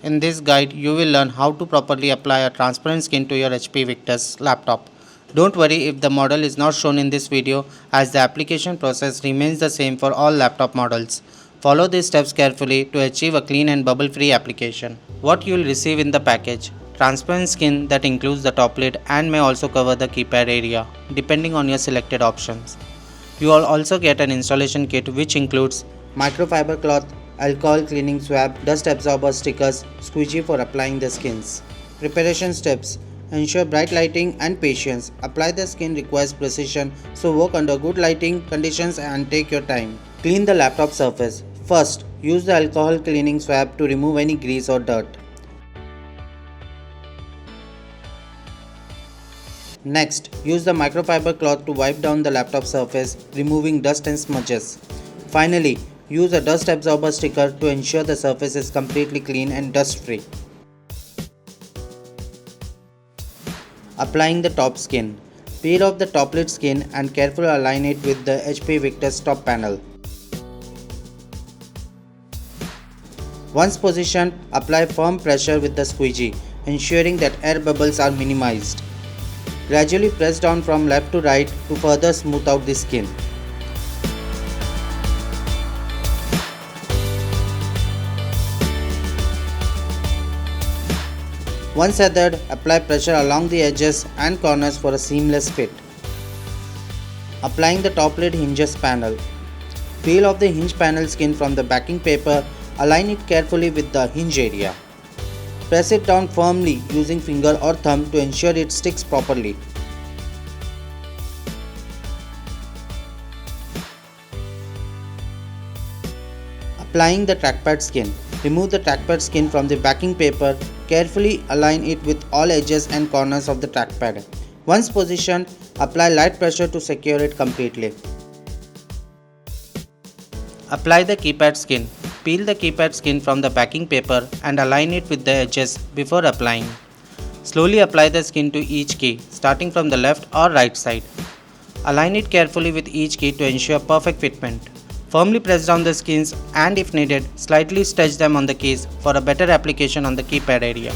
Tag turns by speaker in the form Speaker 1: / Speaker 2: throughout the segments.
Speaker 1: In this guide, you will learn how to properly apply a transparent skin to your HP Victus laptop. Don't worry if the model is not shown in this video, as the application process remains the same for all laptop models. Follow these steps carefully to achieve a clean and bubble-free application. What you will receive in the package: transparent skin that includes the top lid and may also cover the keypad area, depending on your selected options. You will also get an installation kit which includes microfiber cloth, alcohol cleaning swab, dust absorber stickers, squeegee for applying the skins. Preparation steps: ensure bright lighting and patience. Apply the skin requires precision, so work under good lighting conditions and take your time. Clean the laptop surface. First, use the alcohol cleaning swab to remove any grease or dirt. Next, use the microfiber cloth to wipe down the laptop surface, removing dust and smudges. Finally, use a dust absorber sticker to ensure the surface is completely clean and dust free. Applying the top skin. Peel off the top lid skin and carefully align it with the HP Victus top panel. Once positioned, apply firm pressure with the squeegee, ensuring that air bubbles are minimized. Gradually press down from left to right to further smooth out the skin. Once adhered, apply pressure along the edges and corners for a seamless fit. Applying the top lid hinges panel. Peel off the hinge panel skin from the backing paper, align it carefully with the hinge area. Press it down firmly using finger or thumb to ensure it sticks properly. Applying the trackpad skin. Remove the trackpad skin from the backing paper, carefully align it with all edges and corners of the trackpad. Once positioned, apply light pressure to secure it completely. Apply the keypad skin. Peel the keypad skin from the backing paper and align it with the edges before applying. Slowly apply the skin to each key, starting from the left or right side. Align it carefully with each key to ensure perfect fitment. Firmly press down the skins and, if needed, slightly stretch them on the keys for a better application on the keypad area.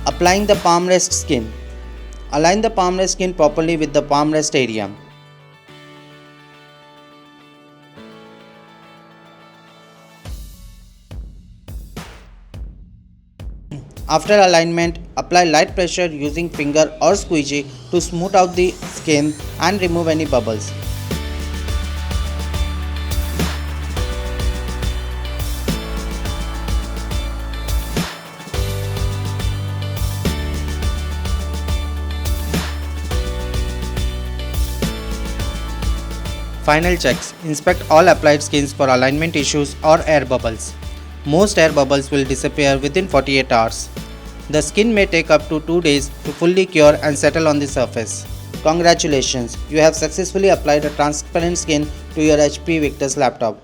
Speaker 1: Applying the palm rest skin. Align the palm rest skin properly with the palm rest area. After alignment, apply light pressure using finger or squeegee to smooth out the skin and remove any bubbles. Final checks. Inspect all applied skins for alignment issues or air bubbles. Most air bubbles will disappear within 48 hours. The skin may take up to 2 days to fully cure and settle on the surface. Congratulations, you have successfully applied a transparent skin to your HP Victus laptop.